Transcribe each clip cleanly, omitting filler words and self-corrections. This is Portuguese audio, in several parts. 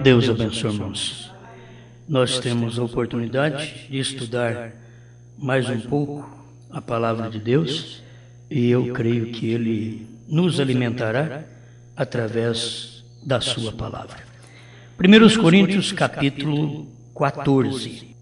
Deus abençoe, irmãos. Nós temos a oportunidade de estudar mais um pouco a palavra de Deus e eu creio que Ele nos alimentará através da sua palavra. 1 Coríntios capítulo 14.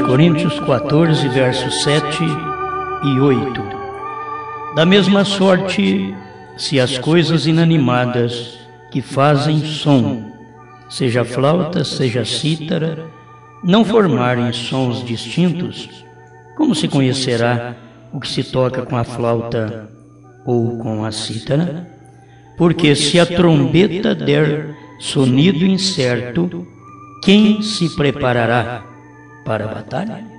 Coríntios 14, versos 7 e 8. Da mesma sorte, se as coisas inanimadas que fazem som, seja flauta, seja cítara, não formarem sons distintos, como se conhecerá o que se toca com a flauta ou com a cítara? Porque se a trombeta der sonido incerto, quem se preparará para a batalha?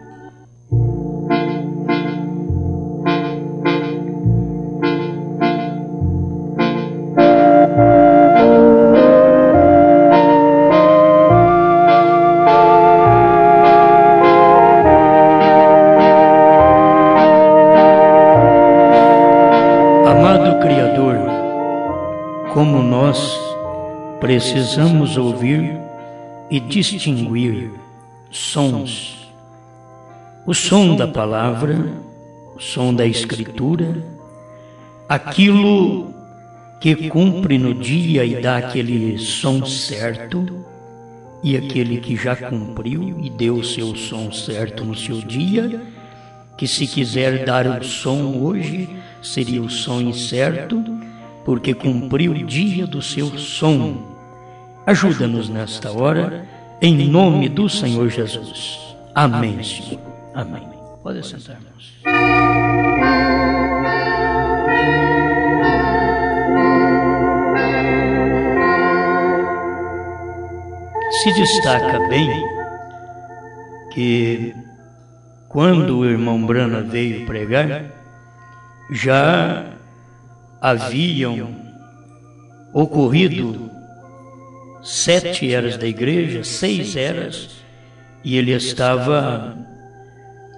Amado Criador, como nós precisamos ouvir e distinguir sons, o som da palavra, o som da escritura, aquilo que cumpre no dia e dá aquele som certo, e aquele que já cumpriu e deu o seu som certo no seu dia, que se quiser dar o som hoje, seria o som incerto, porque cumpriu o dia do seu som. Ajuda-nos nesta hora, em nome do Senhor Jesus. Amém, Senhor. Amém. Pode sentar, irmãos. Se destaca bem que quando o irmão Brana veio pregar, já haviam ocorrido 7 eras da igreja, 6 eras, e ele estava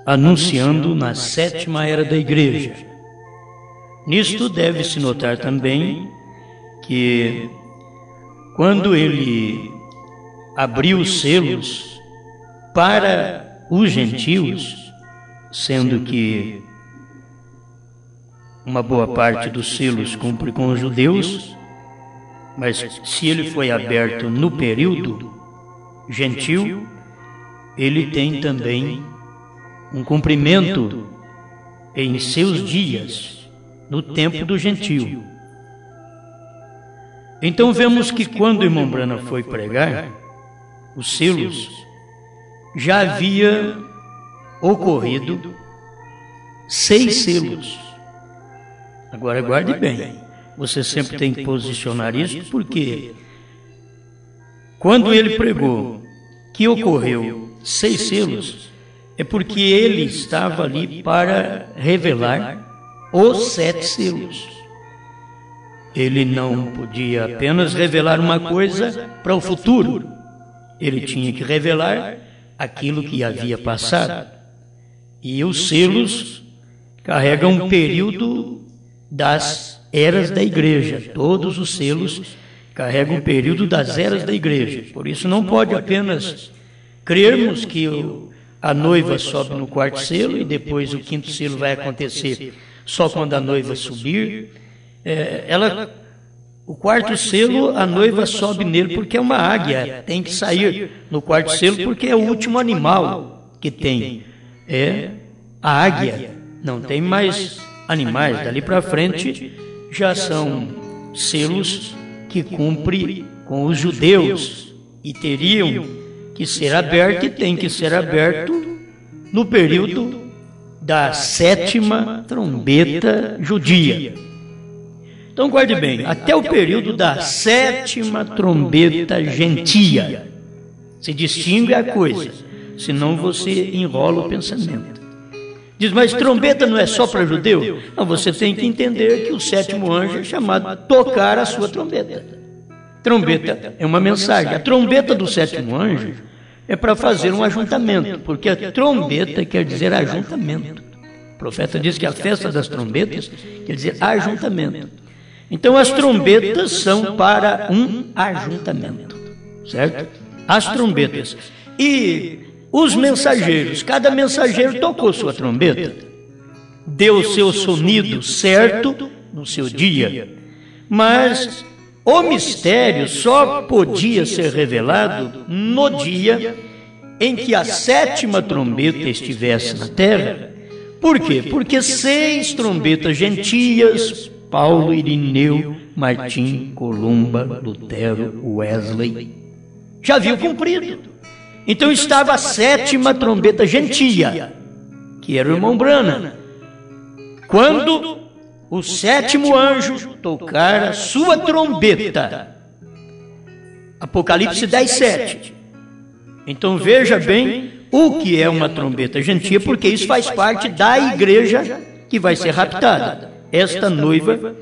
anunciando na 7ª era da igreja. Nisto deve-se notar também que quando ele abriu os selos para os gentios, sendo que uma boa parte dos selos cumpre com os judeus, mas se ele foi aberto no período gentil, ele tem também um cumprimento em seus dias, no tempo do gentil. Então vemos que quando o irmão Brana foi pregar, os selos já havia ocorrido 6 selos. Agora guarde bem. Você sempre tem que posicionar isso, porque quando ele pregou que ocorreu 6 selos, é porque ele estava ali para revelar os 7 selos. Ele não podia apenas revelar uma coisa para o futuro. Ele tinha que revelar aquilo que havia passado. E os selos carregam um período das eras da igreja. Todos os selos carregam o período das eras da igreja. Por isso não pode apenas crermos que a noiva sobe no 4º selo e depois o 5º selo vai acontecer só quando a noiva subir. O 4º selo, a noiva sobe nele porque é uma águia, tem que sair no 4º selo porque é o último animal que tem. É a águia, não tem mais animais. Dali para frente já são selos que cumprem com os judeus e teriam que ser aberto, e tem que ser aberto no período da sétima trombeta judia. Então guarde bem, até o período da sétima trombeta gentia. Se distingue a coisa, senão você enrola o pensamento. Diz, mas trombeta não é só para judeu? Não, você tem que entender que o sétimo anjo é chamado a tocar a sua trombeta. Trombeta é uma mensagem. A trombeta do sétimo anjo é para fazer um ajuntamento, porque a trombeta quer dizer ajuntamento. O profeta diz que a festa das trombetas quer dizer ajuntamento. Então as trombetas são para um ajuntamento, certo? As trombetas. E os mensageiros, cada mensageiro tocou sua trombeta, deu o seu sonido certo no seu dia, mas o mistério só podia ser revelado no dia em que a sétima trombeta estivesse na terra. Por quê? Porque 6 trombetas gentias, Paulo, Irineu, Martim, Columba, Lutero, Wesley, já haviam cumprido. Então estava a sétima trombeta gentia, que era o irmão Branham, quando o sétimo anjo tocar a sua trombeta. Apocalipse 10:7. Então veja bem o que é uma trombeta gentia, porque isso faz parte da igreja que vai ser raptada. Esta noiva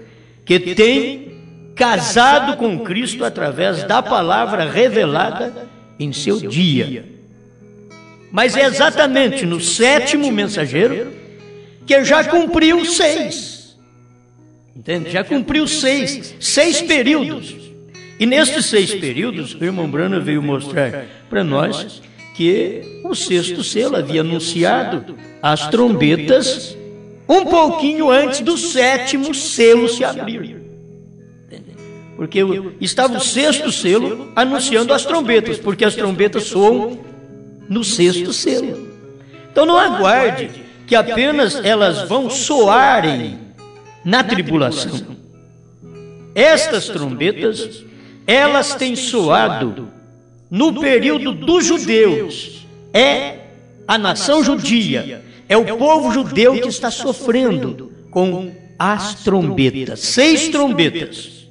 que tem casado com Cristo através da palavra revelada em seu dia. Mas é exatamente no sétimo mensageiro que já cumpriu 6. Entende? Já cumpriu 6 períodos. E nestes 6 períodos, o irmão Branham veio mostrar para nós que o 6º selo havia anunciado as trombetas um pouquinho antes do 7º selo se abrir. Porque estava o 6º selo anunciando as trombetas, porque as trombetas soam no 6º selo. Então não aguarde que apenas elas vão soarem na tribulação. Estas trombetas, elas têm soado no período dos judeus. É a nação judia, é o povo judeu que está sofrendo com as trombetas. 6 trombetas.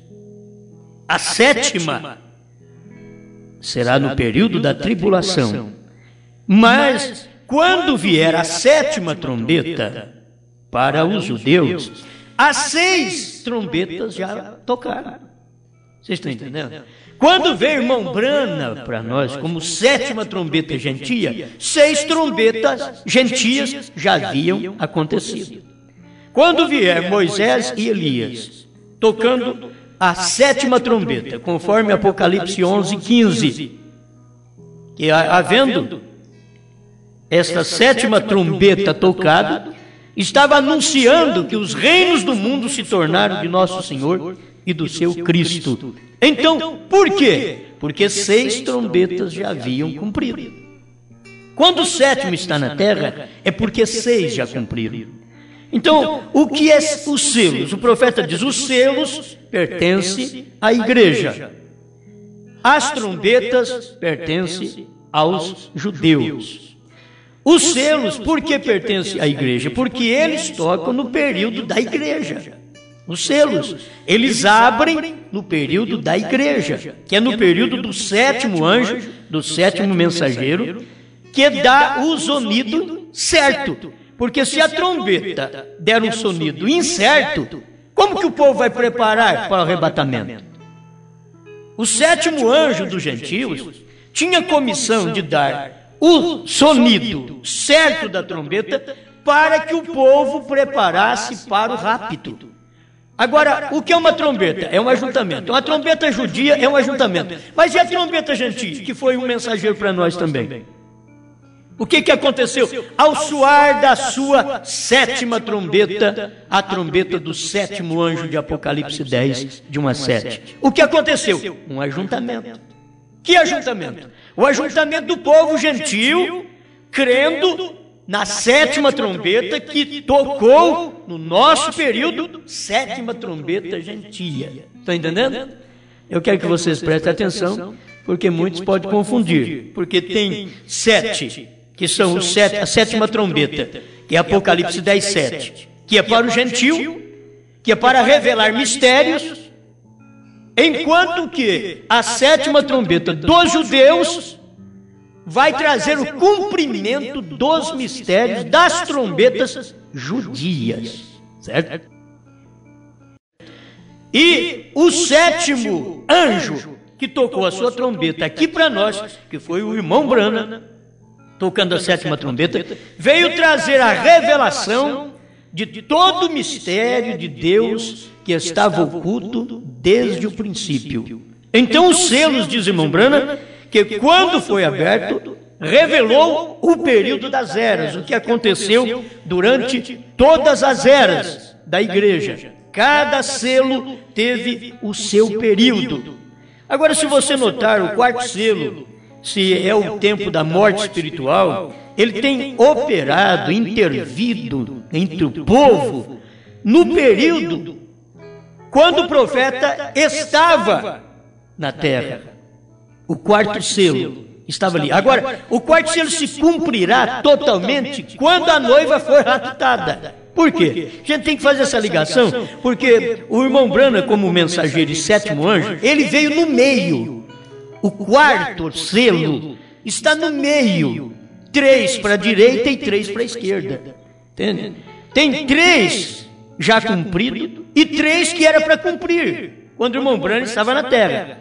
A 7ª será no período da tribulação. Mas quando vier a 7ª trombeta para os judeus, as 6 trombetas já tocaram. Vocês estão entendendo? Quando veio o irmão Branham para nós como 7ª trombeta gentia, 6 trombetas gentias já haviam acontecido. Quando vier Moisés e Elias tocando a 7ª trombeta, conforme Apocalipse 11:15, que havendo esta 7ª trombeta tocada, estava anunciando que os reinos do mundo se tornaram de nosso Senhor e do seu Cristo. Então, por quê? Porque 6 trombetas já haviam cumprido. Quando o 7º está na terra, é porque 6 já cumpriram. Então, o que é os selos? O profeta diz, os selos pertencem à igreja. As trombetas pertencem aos judeus. Os selos, por que pertencem à igreja? Porque eles tocam no período da igreja. Os selos, eles abrem no período da igreja, que é no período do 7º anjo, do 7º mensageiro, que dá o sonido certo. Porque se a trombeta der um sonido incerto, como que o povo vai preparar para o arrebatamento? O 7º anjo dos gentios tinha comissão de dar o sonido certo da trombeta para que o povo preparasse para o rapto. Agora, o que é uma trombeta? É um ajuntamento. Uma trombeta judia é um ajuntamento. Mas e a trombeta gentil, que foi um mensageiro para nós também? O que aconteceu? Ao soar da sua 7ª trombeta, a trombeta do 7º anjo de Apocalipse 10, de 1 a 7. O que aconteceu? Um ajuntamento. Que ajuntamento? O ajuntamento do povo gentil, crendo na 7ª trombeta que tocou no nosso período, 7ª trombeta gentia. Estão entendendo? Eu quero que vocês prestem atenção, porque muitos podem confundir. Porque tem 7, que são a 7ª trombeta, que é Apocalipse 10, 7, que é para o gentil, que é para revelar mistérios, enquanto que a 7ª trombeta dos judeus vai trazer o cumprimento dos mistérios das trombetas judias, certo? E o 7º anjo que tocou a sua trombeta aqui para nós, que foi o irmão Branham, tocando a 7ª trombeta, veio trazer a revelação de todo o mistério de Deus que estava oculto desde o princípio. Então os selos, diz o irmão Branham, que quando foi aberto, revelou o período das eras, o que aconteceu durante todas as eras da igreja. Cada selo teve o seu período. Agora, se você notar, o 4º selo, se é o tempo da morte espiritual, ele tem operado, intervido entre o povo no período quando o profeta estava na terra. O 4º selo estava ali. Agora, o 4º selo se cumprirá totalmente quando a noiva for raptada. Por quê? A gente tem que fazer essa ligação, porque o irmão Branham, como mensageiro e 7º anjo, ele veio no meio. O 4º selo está no meio. 3 para a direita e 3 para a esquerda. Entende? Tem 3 já cumprido e 3 que era para cumprir, quando o irmão Branham estava na terra.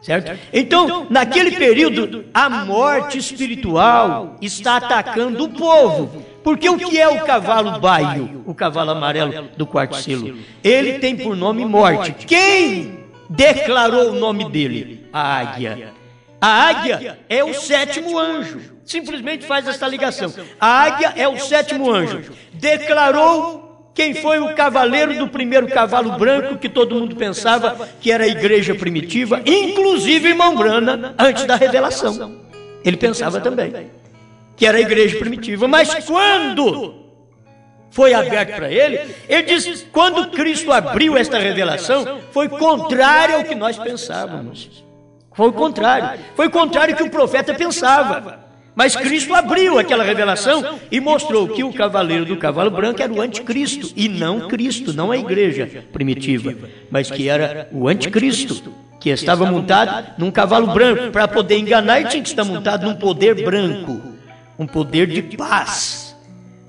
Certo? Então, naquele período, a morte espiritual está atacando o povo. Porque o que é o cavalo baio, o cavalo amarelo do 4º selo? Ele tem por nome morte. Quem declarou o nome dele? A águia. A águia é o 7º anjo. Simplesmente faz essa ligação. A águia é o 7º anjo. Declarou quem foi o cavaleiro do primeiro cavalo branco, que todo mundo pensava que era a igreja primitiva, inclusive irmão Branham, antes da revelação. Ele pensava também que era a igreja primitiva. Mas quando foi aberto para ele, ele diz, quando Cristo abriu esta revelação, foi contrário ao que nós pensávamos. Foi o contrário. Foi o contrário que o profeta pensava. Mas Cristo abriu aquela revelação e mostrou que o cavaleiro do cavalo branco era o anticristo, e não Cristo, não a igreja primitiva, mas que era o anticristo, que estava montado num cavalo branco. Para poder enganar, ele tinha que estar montado num poder branco, um poder de paz.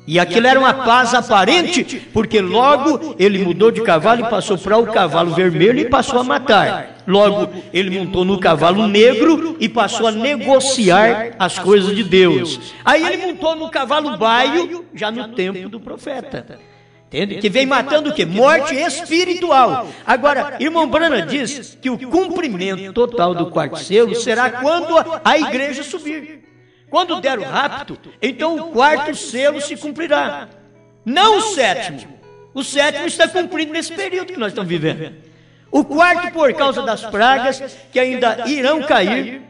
E aquilo era uma paz aparente, porque logo ele mudou de cavalo e passou para o cavalo vermelho e passou a matar. Logo ele montou no cavalo negro e passou a negociar as coisas de Deus. Aí ele montou no cavalo baio, já no tempo do profeta. Entende? Que vem matando o quê? Morte espiritual. Agora, irmão Branham diz que o cumprimento total do 4º selo será quando a igreja subir. Quando der o rapto, então o 4º selo se cumprirá. Não o 7º. O 7º está cumprido nesse período que nós estamos vivendo. O 4º, por causa das pragas que ainda irão cair,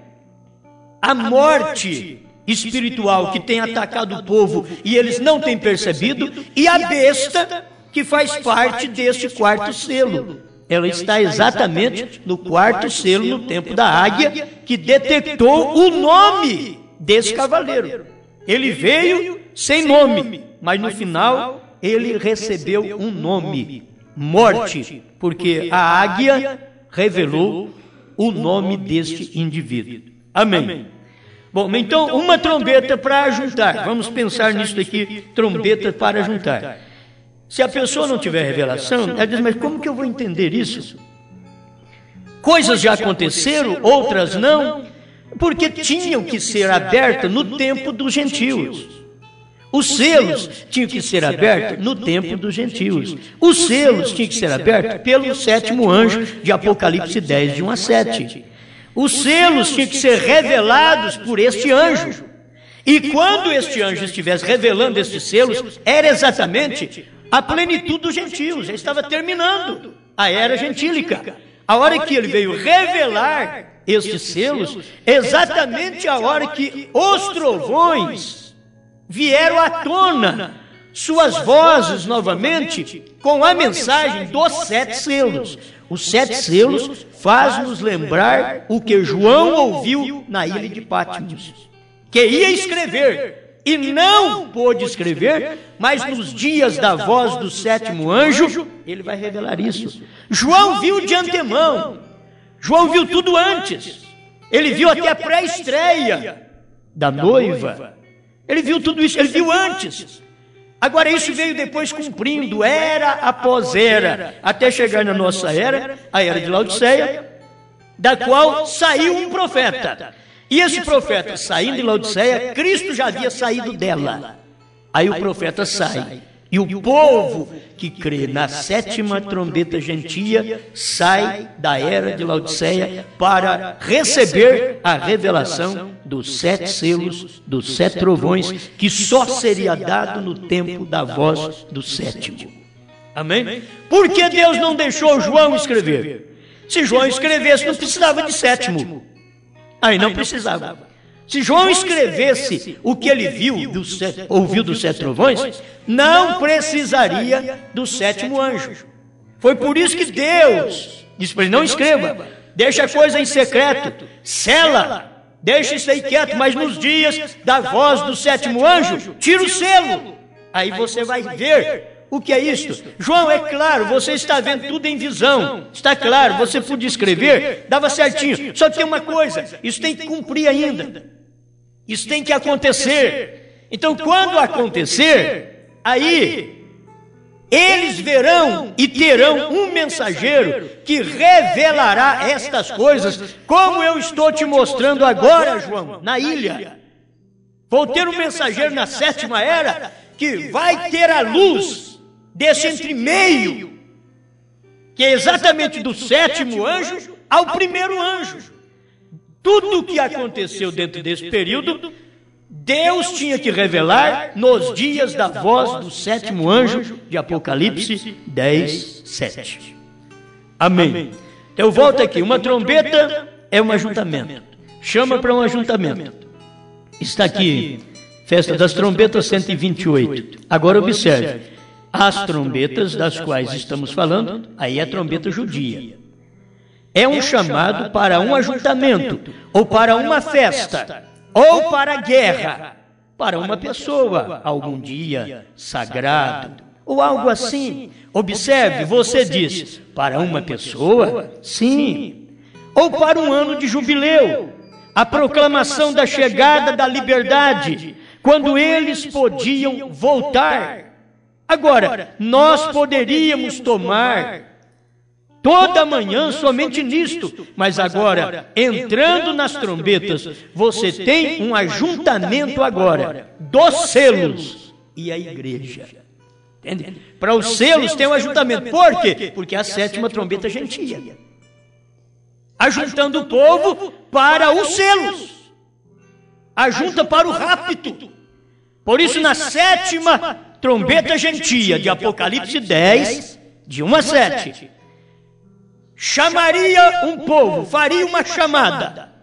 a morte espiritual que tem atacado o povo e eles não têm percebido, e a besta que faz parte deste 4º selo. Ela está exatamente no 4º selo, no tempo da águia, que detectou o nome desse cavaleiro. Ele veio sem nome, mas no final ele recebeu um nome, morte, porque a águia revelou o nome deste indivíduo. Amém. Bom, então uma trombeta para juntar. Vamos pensar nisso aqui, trombeta para juntar. Se a pessoa não tiver revelação, ela diz, mas como que eu vou entender isso? Coisas já aconteceram, outras não, porque tinham que ser abertas no tempo dos gentios. Os selos tinham que ser abertos no tempo dos gentios. Os selos tinham que ser abertos pelo 7º anjo de Apocalipse 10, de 1 a 7. Os selos tinham que ser revelados por este anjo. E quando este anjo estivesse revelando estes selos, era exatamente a plenitude dos gentios. Já estava terminando a era gentílica. A hora que ele veio revelar estes selos, exatamente a hora que os trovões vieram à tona, suas vozes novamente, com a mensagem dos 7 selos. Os 7 selos faz-nos lembrar o que João ouviu na ilha de Patmos, que ia escrever e não pôde escrever, mas nos dias da voz do sétimo anjo, ele vai revelar isso. João viu de antemão, João viu tudo antes, ele viu até a pré-estreia da noiva, ele viu tudo isso, ele viu antes. Agora isso veio depois cumprindo, era após era, até chegar na nossa era, a era de Laodiceia, da qual saiu um profeta. E esse profeta, saindo de Laodiceia, Cristo já havia saído dela. Aí o profeta sai, e o povo que crê na sétima trombeta gentia sai da era de Laodiceia para receber a revelação dos 7 selos, dos 7 trovões, que só seria dado no tempo da voz do sétimo. Amém? Por que Deus não deixou João escrever? Se João escrevesse, não precisava de sétimo. Aí não precisava. Se João escrevesse o que ele viu, ouviu dos 7 trovões, não precisaria do sétimo anjo. Foi por isso que Deus disse para ele: não escreva, deixa a coisa em secreto, sela, deixa isso aí quieto, mas nos dias da voz do sétimo anjo, tira o selo. Aí você vai ver o que é isto. João, é claro, você está vendo tudo em visão, está claro, você podia escrever, dava certinho. Só que tem uma coisa, isso tem que cumprir ainda. Isso tem que acontecer. Então, quando acontecer, aí eles verão e terão um mensageiro que revelará estas coisas, como eu estou te mostrando agora, João, na ilha. Vou ter um mensageiro na sétima era que vai ter a luz desse entremeio, que é exatamente do sétimo anjo ao primeiro anjo. Tudo o que aconteceu dentro desse período, Deus tinha que revelar nos dias da voz do sétimo anjo de Apocalipse 10, 7. Amém. Então volta aqui, uma trombeta é um ajuntamento. Chama para um ajuntamento. Está aqui, Festa das Trombetas 128. Agora observe, as trombetas das quais estamos falando, aí é a trombeta judia. É um chamado para um ajuntamento, ou para uma festa, ou para a guerra, para uma pessoa, algum dia sagrado, ou algo assim. Observe, você diz, para uma pessoa? Sim. Ou para um ano de jubileu, a proclamação da chegada da liberdade, quando eles podiam voltar. Agora, nós poderíamos tomar toda a manhã somente nisto, mas agora, entrando nas trombetas, você tem um ajuntamento agora dos selos e a igreja. Entende? Para os selos tem um ajuntamento. Por quê? Porque é a sétima trombeta gentia, ajuntando o povo para os selos, ajunta para o rapto. Por isso, na sétima trombeta gentia de Apocalipse 10, de 1 a 7, chamaria um povo, faria uma chamada,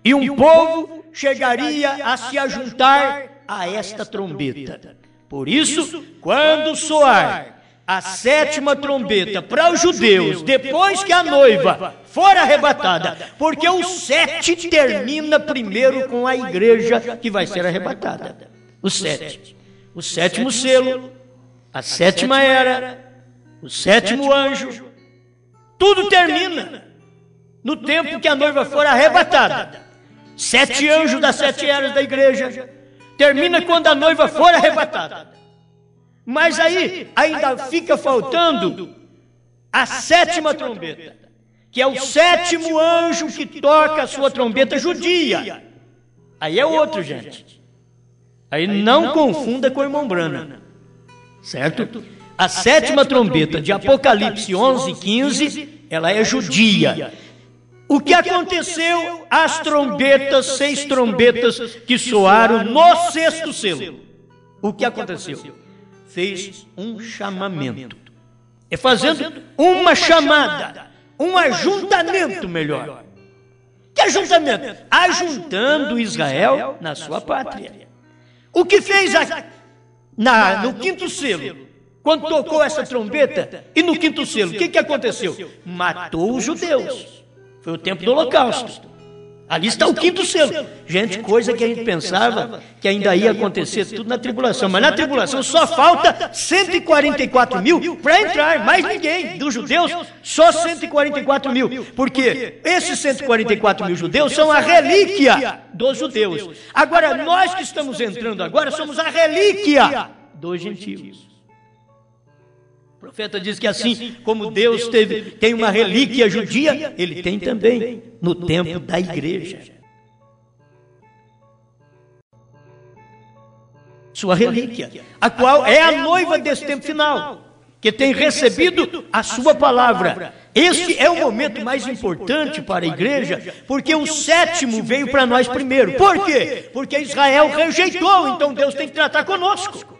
e um povo chegaria a se ajuntar a esta trombeta. Por isso, quando soar a sétima trombeta para os judeus, depois que a noiva for arrebatada, porque o 7 termina primeiro com a igreja que vai ser arrebatada. O 7. O sétimo selo, a sétima era, o sétimo anjo, tudo termina no tempo que a noiva for arrebatada. 7 anjos das 7 eras da igreja termina quando a noiva for arrebatada. Mas aí ainda fica faltando a sétima trombeta, que é o sétimo anjo que toca a sua trombeta judia. Aí é outro, gente. Aí não confunda com o irmão Brana, certo? A sétima trombeta de Apocalipse 11, 15, ela é judia. O que aconteceu às trombetas, 6 trombetas que soaram no 6º selo? O que aconteceu? Fez um chamamento. É fazendo uma chamada, um ajuntamento melhor. Que ajuntamento? Ajuntando Israel na sua pátria. O que fez no 5º selo? Quando tocou essa trombeta, e no 5º selo, o que aconteceu? Matou os judeus. Foi o tempo do Holocausto. Ali está o quinto selo. Gente, coisa que a gente pensava que ainda ia acontecer tudo na tribulação. Mas na tribulação só falta 144 mil para entrar. Mais ninguém dos judeus, só 144 mil. Porque esses 144 mil judeus são a relíquia dos judeus. Agora, nós que estamos entrando agora somos a relíquia dos gentios. O profeta diz que assim como Deus tem uma relíquia judia, Ele tem também no tempo da igreja. Sua relíquia, a qual é a noiva desse tempo final, que tem recebido a sua palavra. Este é o momento mais importante para a igreja, porque o sétimo veio para nós primeiro. Por quê? Porque Israel rejeitou, então Deus tem que tratar conosco.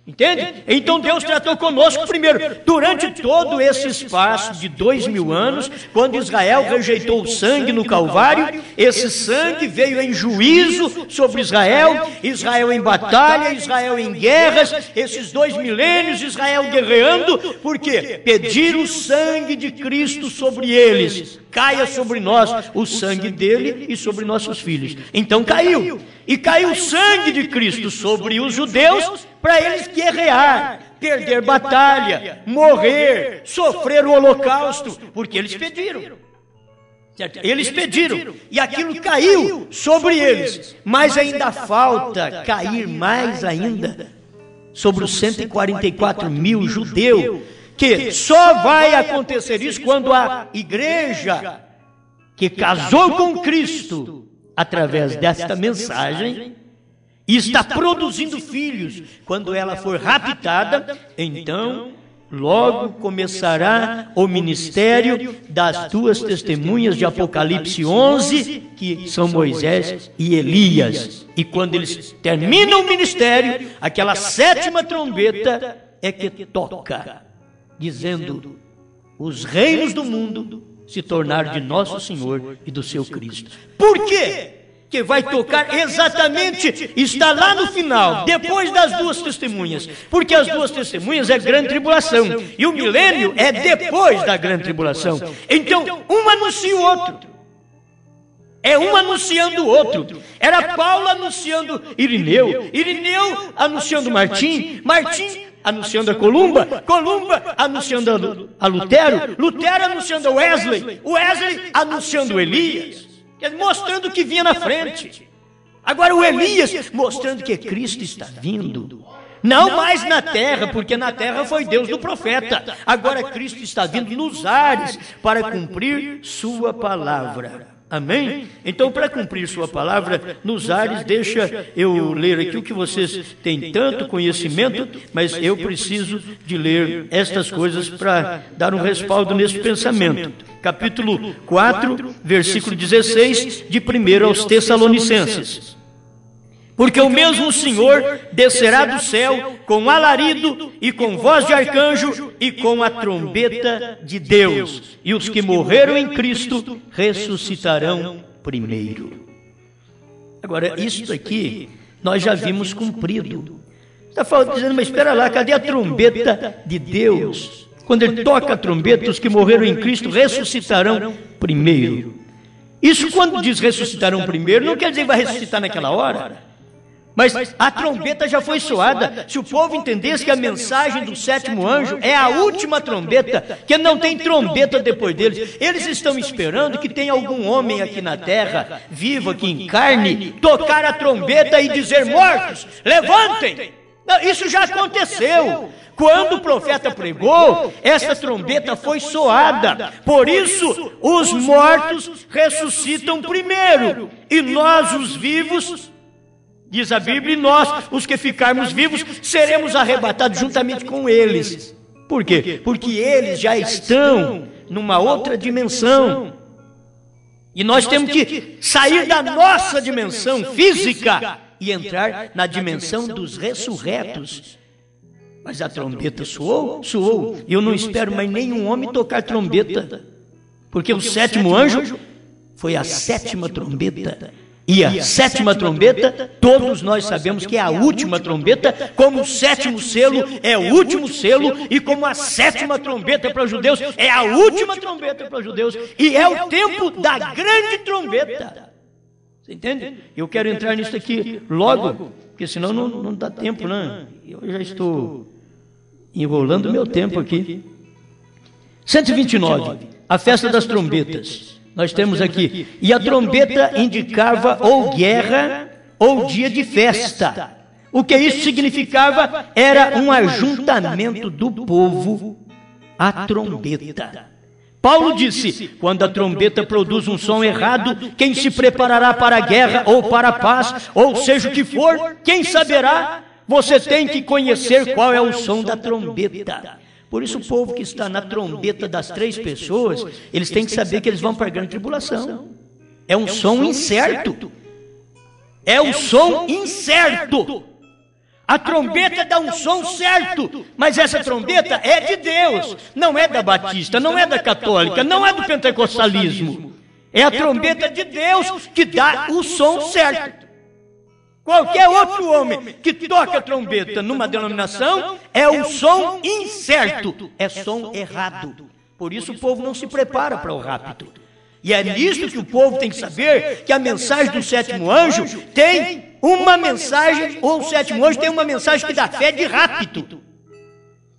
Entende? Então Deus tratou conosco primeiro. Durante todo esse espaço de 2000 anos, quando Israel rejeitou o sangue no Calvário, esse sangue veio em juízo sobre Israel, Israel em batalha, Israel em guerras, esses 2 milênios, Israel guerreando, por quê? Pediram o sangue de Cristo sobre eles. Caia sobre nós o sangue dele e sobre nossos filhos. Então caiu. E caiu o sangue de Cristo sobre os judeus para eles guerrear, perder batalha, morrer, sofrer o holocausto, porque eles pediram. Certo? Eles pediram, e aquilo caiu sobre eles. Mas ainda falta cair mais ainda sobre os 144 mil judeus, que só vai acontecer isso quando a igreja que casou com Cristo, através desta mensagem, e está produzindo filhos. Quando ela for raptada, então logo começará o ministério das duas testemunhas de Apocalipse 11, que são Moisés e Elias. E quando eles terminam o ministério, aquela sétima trombeta é que toca, dizendo: os reinos do mundo se tornaram de nosso Senhor e do seu Cristo. Por quê? Que vai tocar exatamente, está lá no final, depois das duas testemunhas, porque as duas testemunhas é grande tribulação, e o milênio é depois da grande tribulação. Então, um anuncia o outro, é um anunciando o outro. Era Paulo anunciando Irineu, Irineu anunciando Martim, Martim anunciando a Columba, Columba anunciando a Lutero, Lutero anunciando a Wesley, Wesley anunciando Elias, mostrando o que vinha na frente. Agora o Elias mostrando que Cristo está vindo, não mais na terra, porque na terra foi Deus do profeta. Agora Cristo está vindo nos ares para cumprir sua palavra. Amém? Então, para cumprir sua palavra nos ares, deixa eu ler aqui o que vocês têm tanto conhecimento, mas eu preciso de ler estas coisas para dar um respaldo nesse pensamento. Capítulo 4, versículo 16, de 1 aos Tessalonicenses. Porque o mesmo Senhor descerá do céu com alarido e com voz de arcanjo e com a trombeta de Deus. E os que morreram em Cristo ressuscitarão primeiro. Agora, isso aqui nós já vimos cumprido. Está dizendo, mas espera lá, cadê a trombeta de Deus? Quando ele toca a trombeta, os que morreram em Cristo ressuscitarão primeiro. Isso, quando diz ressuscitarão primeiro, não quer dizer que vai ressuscitar naquela hora. Mas a trombeta já foi soada. Se o povo entendesse que a mensagem do sétimo anjo é a última trombeta, que não tem trombeta depois deles, eles estão esperando que tenha algum homem aqui na terra, vivo aqui em carne, tocar a trombeta e dizer: mortos, levantem! Não, isso já aconteceu. Quando o profeta pregou, essa trombeta foi soada. Por isso, os mortos ressuscitam primeiro, e nós, os vivos, diz a Bíblia, e nós, os que ficarmos vivos, seremos arrebatados juntamente com eles. Por quê? Porque eles já estão numa outra dimensão. E nós temos que sair da nossa dimensão física e entrar na dimensão dos ressurretos. Mas a trombeta soou, soou. E eu não espero mais nenhum homem tocar trombeta, porque o sétimo anjo foi a sétima trombeta. E a sétima trombeta, todos nós sabemos que é a última trombeta, como o sétimo selo é o último selo, e como a sétima trombeta para os judeus é a última trombeta para os judeus, e é o tempo da grande trombeta. Você entende? Eu quero entrar nisso aqui logo, porque senão não dá tempo, né? Eu já estou enrolando meu tempo aqui. 129, a festa das trombetas. Nós temos aqui, e a trombeta indicava ou guerra ou dia de festa. O que isso significava era um ajuntamento do povo à trombeta. Paulo disse, quando a trombeta produz um som errado, quem se preparará para a guerra ou para a paz, ou seja o que for, quem saberá? Você tem que conhecer qual é o som da trombeta. Por isso o povo que está na trombeta das 3 pessoas, eles têm que saber que eles vão para a grande tribulação. É um som incerto. É um som incerto. A trombeta dá um som certo, mas essa trombeta é de Deus. Não é da Batista, não é da Católica, não é do pentecostalismo. É a trombeta de Deus que dá o som certo. Qualquer outro homem que toca a trombeta numa denominação é um som incerto, é som errado. Por isso o povo não se prepara para o rapto. E é nisso que o povo tem que saber que a mensagem do sétimo anjo tem uma mensagem, ou o sétimo anjo tem uma mensagem que dá fé de rapto.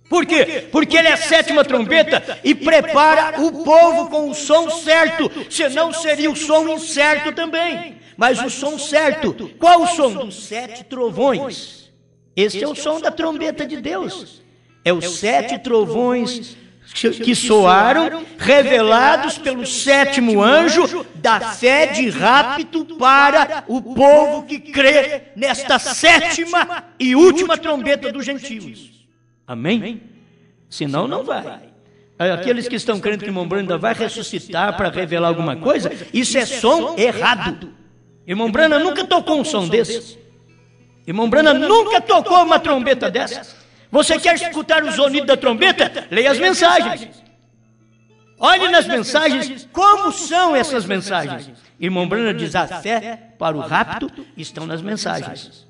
Por quê? Porque ele é a sétima trombeta e prepara o povo com o som certo, senão seria o som incerto também. Mas o som certo, qual o som? Dos 7 trovões. Esse é o som da trombeta de Deus. É os 7 trovões que soaram, revelados pelo sétimo anjo, da fé de rapto para o povo que crê nesta sétima e última trombeta dos gentios. Amém? Senão não vai. Aqueles que estão crendo que irmão Branham ainda vai ressuscitar para revelar alguma coisa, isso é som errado. Irmão Branham nunca tocou um som desse. Irmão Branham nunca tocou uma trombeta dessa. Você quer escutar o sonido da trombeta? Leia as mensagens. Olhe nas mensagens como são essas mensagens. Irmão Branham diz, a fé para o rapto estão nas mensagens.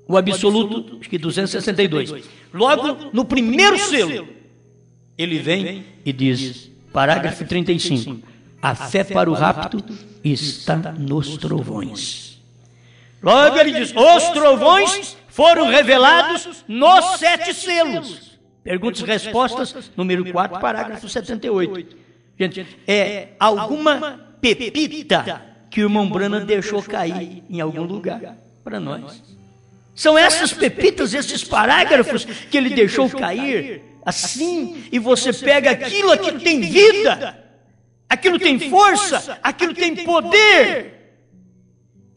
O absoluto, acho que 262. Logo, no primeiro selo, ele vem e diz, parágrafo 35, a fé para o rapto está nos trovões. Logo ele diz, os trovões foram revelados nos 7 selos. Perguntas e respostas, número 4, parágrafo 78. Gente, é alguma pepita que o irmão Branham deixou cair em algum lugar para nós. São essas pepitas, esses parágrafos que ele deixou cair assim, e você pega aquilo que tem vida, aquilo tem força, aquilo tem poder.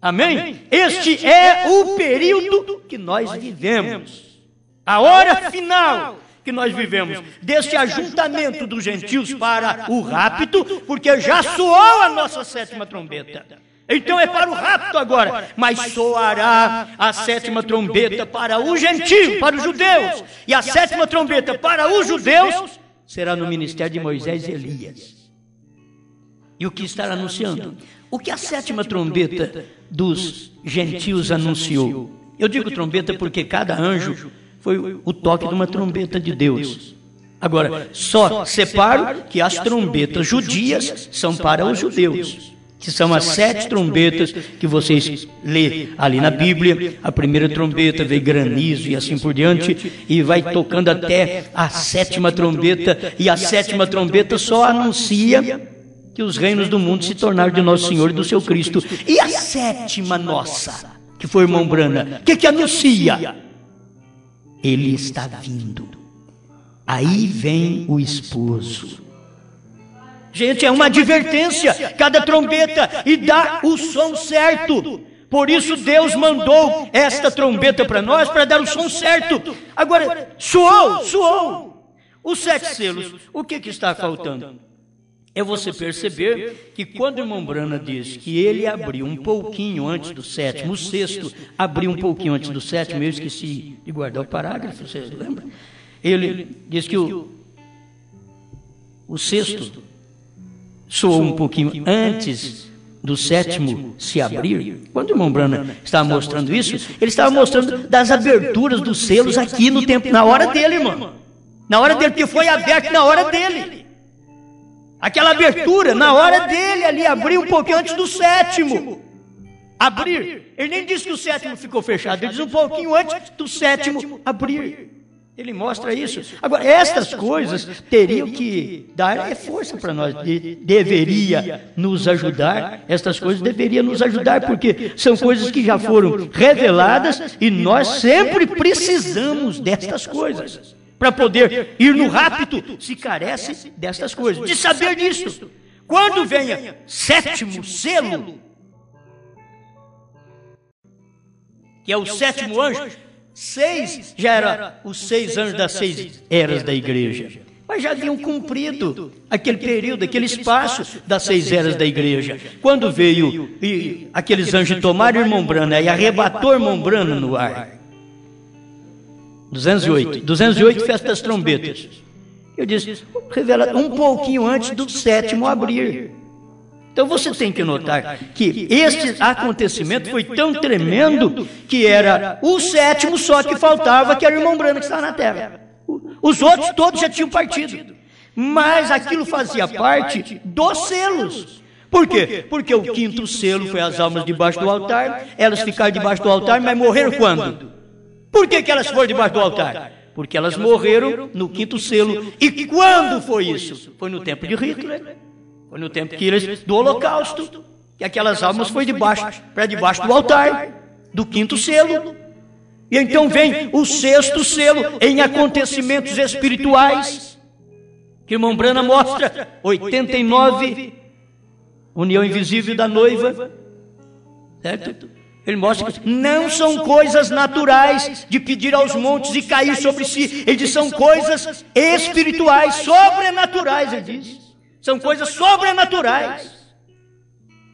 Amém? Este é o período que nós vivemos. A hora final que nós vivemos. Deste ajuntamento dos gentios para o rapto, porque já soou a nossa sétima trombeta. Então é para o rapto agora. Mas soará a sétima trombeta para os gentios, para os judeus. E a sétima trombeta para os judeus será no ministério de Moisés e Elias. E o que está anunciando? O que a sétima trombeta dos gentios anunciou? Eu digo trombeta porque cada anjo foi o toque de uma trombeta de Deus. Agora, só separo que as trombetas judias são para os judeus, que são as 7 trombetas que vocês lê ali na Bíblia. A primeira trombeta veio granizo e assim por diante, e vai tocando até a 7ª trombeta, e a 7ª trombeta só anuncia que os reinos do mundo se tornaram de nosso Senhor e do seu Cristo. E a 7ª nossa, que foi o irmão Branham, o que anuncia? Ele está vindo. Aí vem o esposo. Gente, é uma advertência, cada trombeta, e dá o som certo. Por isso Deus mandou esta trombeta para nós, para dar o som certo. Agora, soou. Os 7 selos, o que está faltando? É você perceber que quando o irmão Branham diz que ele abriu um pouquinho antes do 7º, o 6º abriu um pouquinho antes do 7º, eu esqueci de guardar o parágrafo, vocês lembram? Ele diz que o 6º soou um pouquinho antes do sétimo se abrir, quando o irmão Branham estava mostrando isso, ele estava mostrando das aberturas dos selos aqui no tempo, na hora dele, irmão. Na hora dele, porque foi aberto na hora dele. Aquela abertura, na hora dele ali, abriu um pouquinho antes do sétimo. Abrir. Ele nem disse que o sétimo ficou fechado, ele diz um pouquinho antes do sétimo abrir. Ele mostra isso. Agora, estas coisas teriam que dar força para nós, deveria nos ajudar, estas coisas deveriam nos ajudar, porque são coisas que já foram reveladas e nós sempre precisamos destas coisas. Para poder ir no rápido, se carece destas coisas, de saber disso. Quando venha sétimo selo, que é o sétimo anjo, 6 já era os 6 anjos das 6 eras da igreja, mas já haviam cumprido aquele período, aquele espaço das 6 eras da igreja. Quando veio e aqueles anjos tomaram o irmão Branham e arrebatou o irmão Branham no ar, 208, festa das trombetas. Eu disse, revela um pouquinho antes do sétimo abrir. Então você tem que notar que este acontecimento foi tão tremendo que era o sétimo só que faltava, que era o irmão Branham que estava na terra. Os outros todos já tinham partido. Mas aquilo fazia parte dos selos. Por quê? Porque o quinto selo foi as almas debaixo do altar, elas ficaram debaixo do altar, mas morreram quando? Por que elas foram debaixo do altar? Porque elas morreram no quinto selo. E quando foi isso? Foi no tempo de Hitler. Foi no tempo que eles, do Holocausto, que aquelas almas foram para debaixo do altar, do quinto selo. E então vem o sexto selo em acontecimentos espirituais, que o irmão Branham mostra, 89, união invisível da noiva, certo? Ele mostra que não são coisas naturais de pedir aos montes e cair sobre si. Ele diz, são coisas espirituais, sobrenaturais, ele diz. São coisas sobrenaturais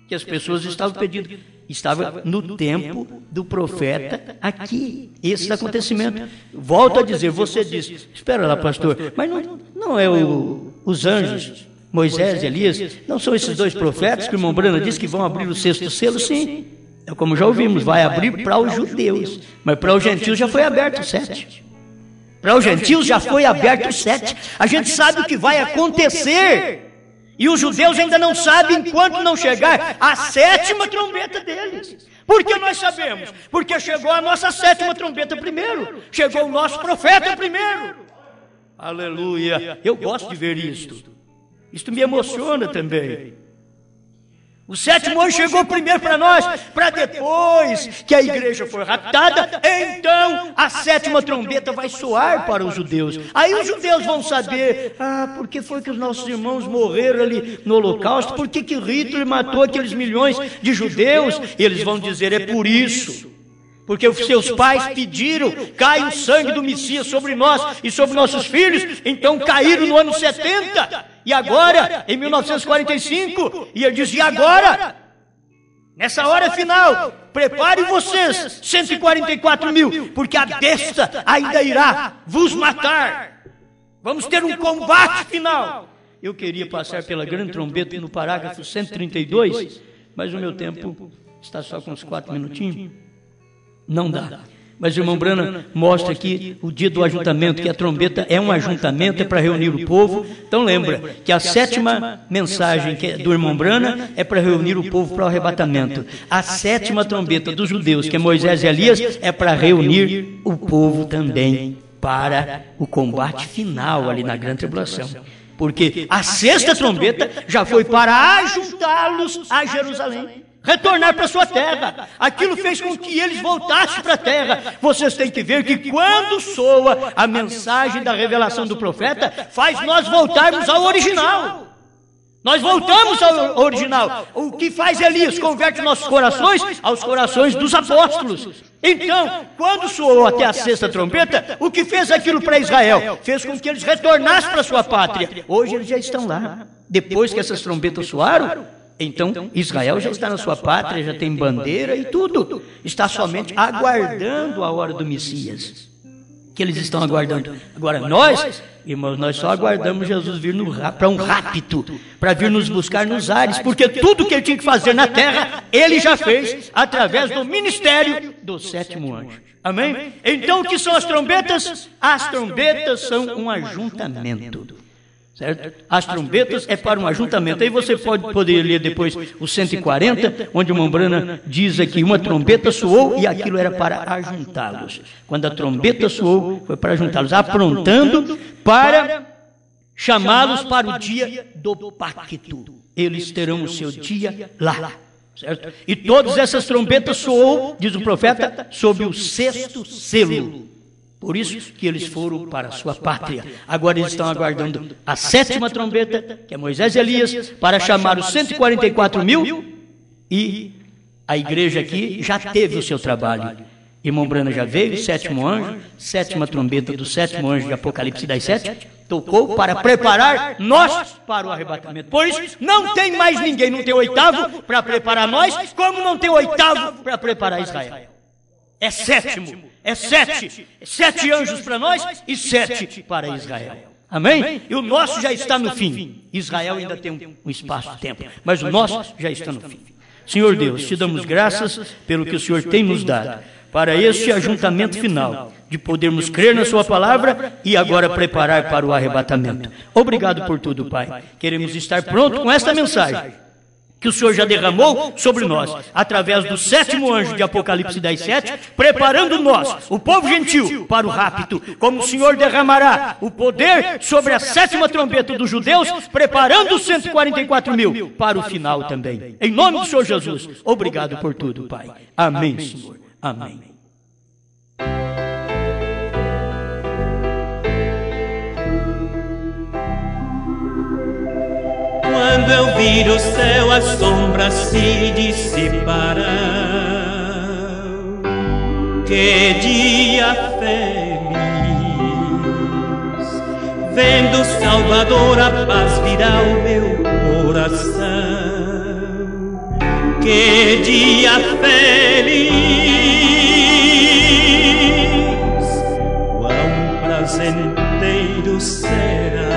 que as pessoas estavam pedindo. Estava no tempo do profeta aqui, esse acontecimento. Volto a dizer, você disse, espera lá, pastor, mas não é os anjos, Moisés e Elias, não são esses dois profetas que o irmão Branham disse que vão abrir o sexto selo? Sim, é como já ouvimos, vai abrir para os judeus, mas para os gentios já foi aberto o 7. Para os gentios já foi aberto o 7. A gente sabe o que vai acontecer. E os judeus ainda não sabem enquanto não chegar a 7ª trombeta deles. Por que nós sabemos? Porque chegou a nossa 7ª trombeta primeiro. Chegou o nosso profeta primeiro. Aleluia. Eu gosto de ver isto. Isto me emociona também. O 7º anjo chegou primeiro para nós, para depois que a igreja for raptada, então a 7ª trombeta vai soar para os judeus. Aí os judeus vão saber, por que foi que os nossos irmãos morreram ali no Holocausto? Por que Hitler matou aqueles milhões de judeus? E eles vão dizer, é por isso. Porque os seus pais pediram, cai o sangue do Messias sobre nós e sobre nossos filhos, então caíram no ano 70, e agora, em 1945, e ele diz, e agora? Nessa hora final, preparem vocês, 144 mil, porque a besta ainda irá vos matar. Vamos ter um combate final. Eu queria passar pela grande trombeta no parágrafo 132, mas o meu tempo está só com uns 4 minutinhos. Não dá. Mas o irmão Branham mostra aqui o dia do ajuntamento, que a trombeta é um ajuntamento, é para reunir o povo. Então lembra que a 7ª mensagem do irmão Branham é para reunir o povo para o arrebatamento. A 7ª trombeta dos judeus, que é Moisés e Elias, é para reunir o povo também para o combate final ali na grande tribulação. Porque a 6ª trombeta já foi para ajuntá-los a Jerusalém. Retornar para sua terra. Aquilo fez com que eles voltassem para a terra. Vocês têm que ver que quando soa a mensagem da revelação do profeta, faz nós voltarmos ao original. Nós voltamos ao original. O que faz Elias? Converte nossos corações aos corações dos apóstolos. Então, quando soou até a 6ª trombeta, o que fez aquilo para Israel? Fez com que eles retornassem para sua pátria. Hoje eles já estão lá. Depois que essas trombetas soaram, então, Israel já está na sua pátria, já tem bandeira e tudo. Está somente aguardando a hora do Messias, que eles estão aguardando. Agora nós, irmãos, nós só aguardamos Jesus vir para um rapto, para vir nos buscar nos ares, porque tudo que ele tinha que fazer na terra, ele já fez através do ministério do 7º anjo. Amém? Então o que são as trombetas? As trombetas são um ajuntamento. Certo? As trombetas é para um ajuntamento. Aí você pode poder ler depois o 140, onde o irmão Branham diz aqui, uma trombeta soou e aquilo era para ajuntá-los. Quando a trombeta soou, foi para ajuntá-los, aprontando para chamá-los para o dia do pacto. Eles terão o seu dia lá. Certo? E todas essas trombetas soou, diz o profeta, sob o 6º selo. Por isso que eles foram para a sua pátria. Agora eles estão aguardando a 7ª trombeta, que é Moisés e Elias, para chamar os 144.000, e a igreja aqui já teve o seu trabalho. Irmão Branham já veio, 7º anjo, 7ª trombeta do 7º anjo de Apocalipse das 7, tocou para preparar nós para o arrebatamento. Por isso, não tem mais ninguém, não tem 8º para preparar nós, como não tem 8º para preparar Israel. É 7º. É 7 anjos para nós e 7 para Israel. Amém? E o nosso já está no fim. Israel ainda tem um espaço de tempo, mas o nosso já está no fim. Senhor Deus, te damos graças pelo que o Senhor tem nos dado para este ajuntamento final, de podermos crer na sua palavra e agora preparar para o arrebatamento. Obrigado por tudo, Pai. Queremos estar pronto com esta mensagem que o Senhor já derramou sobre nós, através do 7º anjo de Apocalipse 10:7, preparando nós, o povo gentil, para o rapto, como o Senhor derramará o poder sobre a 7ª trombeta dos judeus, preparando os 144.000 para o final também. Em nome do Senhor Jesus, obrigado por tudo, Pai. Amém, Senhor. Amém. Quando eu vir o céu, as sombras se dissiparão. Que dia feliz! Vendo o Salvador, a paz virá ao meu coração. Que dia feliz! Quão prazenteiro será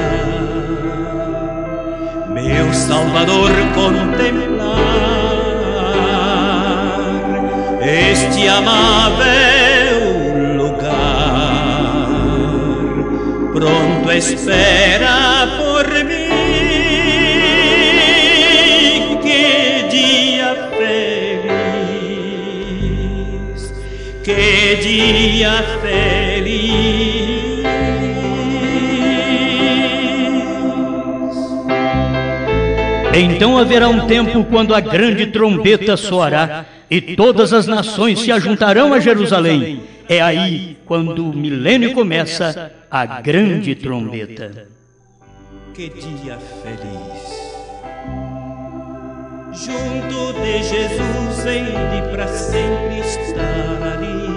meu Salvador contemplar este amável lugar, pronto espera por mim. Que dia feliz, que dia feliz. Então haverá um tempo quando a grande trombeta soará e todas as nações se ajuntarão a Jerusalém. É aí quando o milênio começa, a grande trombeta. Que dia feliz! Junto de Jesus ele para sempre estar ali.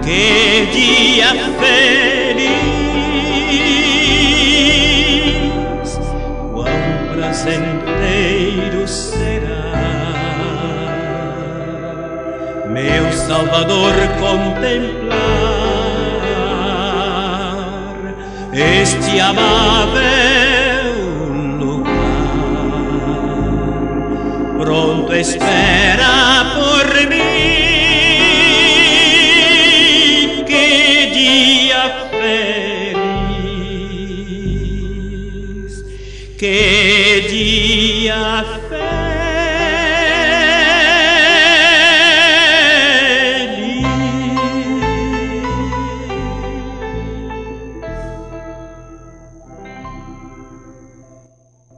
Que dia feliz! Prazenteiro será meu Salvador contemplar este amável lugar, pronto espera por mim. Que dia feliz, que dia feliz.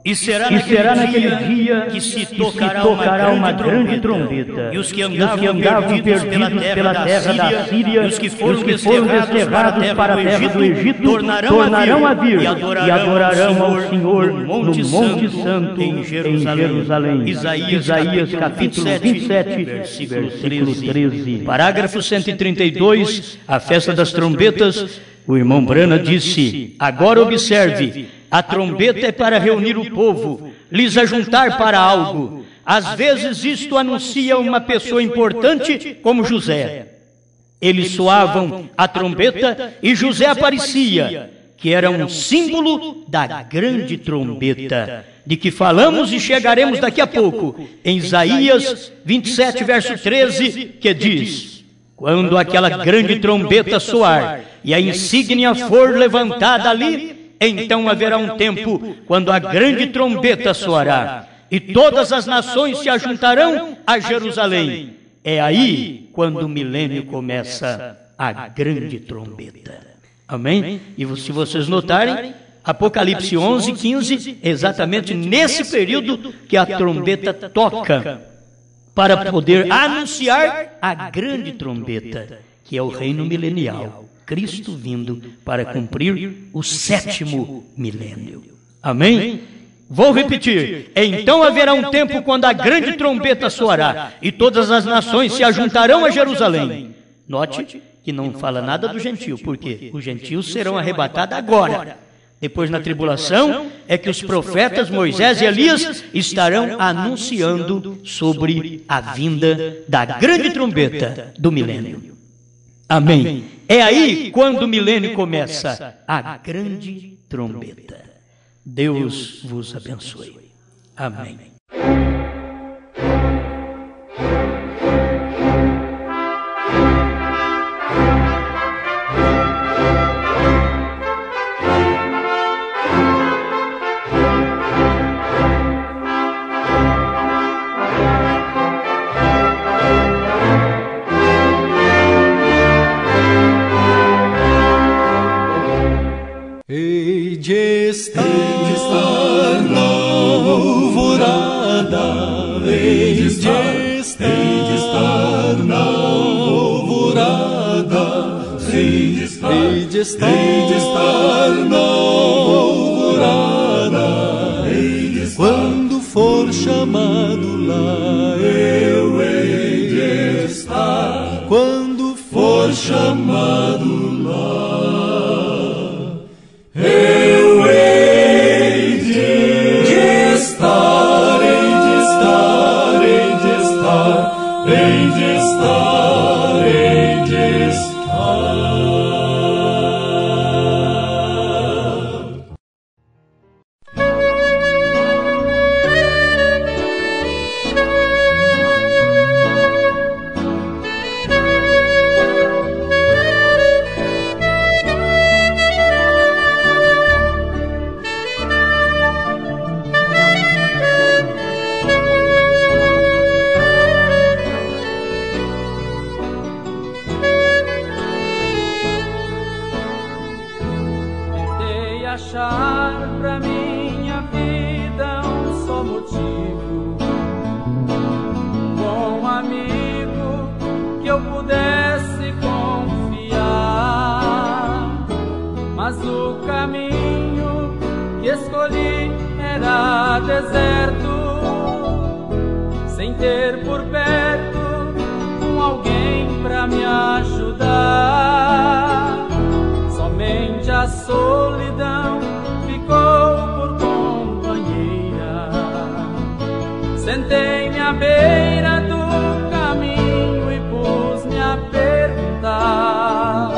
E será naquele dia que se tocará uma grande trombeta, e os que andavam perdidos pela terra da Síria, e os que foram desterrados para a terra do Egito, tornarão a vir e adorarão ao Senhor no Monte Santo em Jerusalém. Isaías capítulo 27, versículo 13. Parágrafo 132, a festa das trombetas. O irmão Branham disse: agora observe, a trombeta é para reunir o povo, lhes ajuntar para algo. Às vezes isto anuncia uma pessoa importante como José. Eles soavam a trombeta e José aparecia, que era um símbolo da grande trombeta, de que falamos e chegaremos daqui a pouco, em Isaías 27, verso 13, que diz: quando aquela grande trombeta soar e a insígnia for levantada ali, então haverá um tempo quando a grande trombeta soará, e todas as nações se ajuntarão a Jerusalém. É aí quando o milênio começa, a grande trombeta. Amém? E se vocês notarem, Apocalipse 11, 15, exatamente nesse período que a trombeta toca, para poder anunciar a grande trombeta, que é o reino milenial, Cristo vindo para cumprir o 7º milênio. Amém? Vou repetir. Então haverá um tempo quando a grande trombeta soará e todas as nações se ajuntarão a Jerusalém. Note que não fala nada do gentio, porque os gentios serão arrebatados agora. Depois, na tribulação, é que os profetas Moisés e Elias estarão anunciando sobre a vinda da grande trombeta do milênio. Amém. É aí quando o milênio começa, a grande trombeta. Deus vos abençoe. Amém. Hei de estar na alvorada, hei de estar na alvorada, hei de estar na alvorada, quando for chamado lá, eu hei de estar, quando for chamado lá. Eu hei de estar, hei de estar, hei de estar, hei de estar, hei de estar. Achar pra minha vida um só motivo, um amigo que eu pudesse confiar, mas o caminho que escolhi era deserto, sem ter por perto alguém pra me ajudar. Somente a solidão ficou por companheira. Sentei-me à beira do caminho e pus-me a perguntar: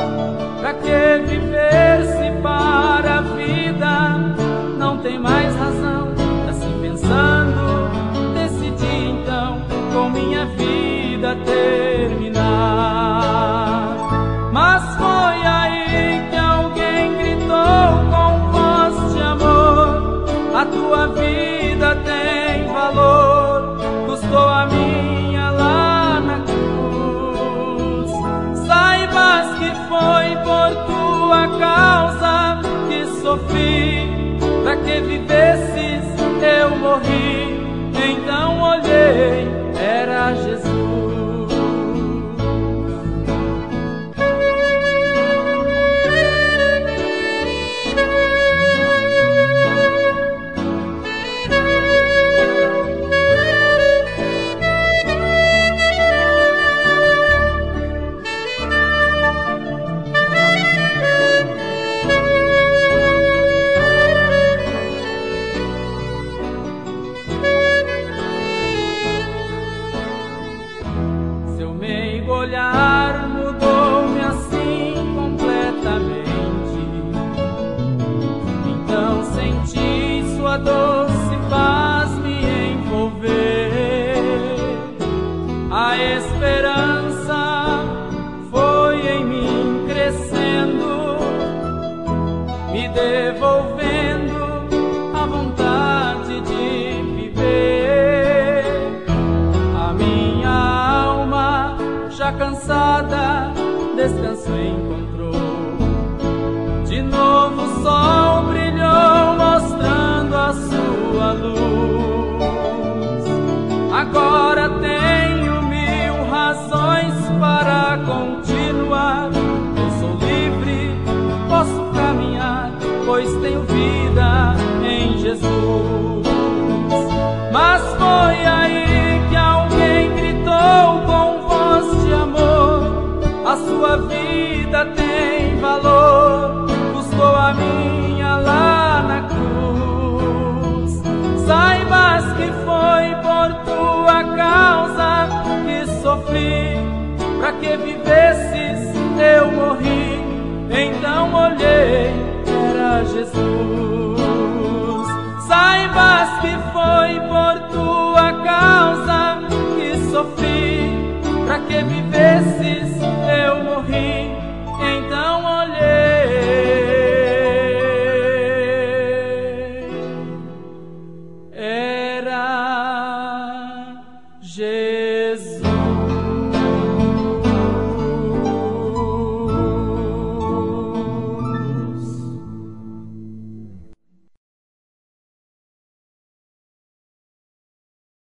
pra que viver se para a vida não tem mais razão? Assim pensando, decidi então com minha vida terminar. Mas foi aí que alguém gritou com voz de amor: a tua vida tem valor, custou a minha lá na cruz. Saibas que foi por tua causa que sofri, pra que vivesses eu morri. Então olhei, era Jesus. Olhar mudou A esperança foi em mim crescendo, me devolvendo a vontade de viver. A minha alma, já cansada, descanso encontrou. De novo o sol brilhou, mostrando a sua luz. Agora tenho 1000 razões para continuar. Eu sou livre, posso caminhar, pois tenho vida em Jesus. Mas foi aí que alguém gritou com voz de amor: a sua vida tem valor, custou a minha lá na cruz. Saibas que foi por tua causa que sofri, para que vivesses eu morri.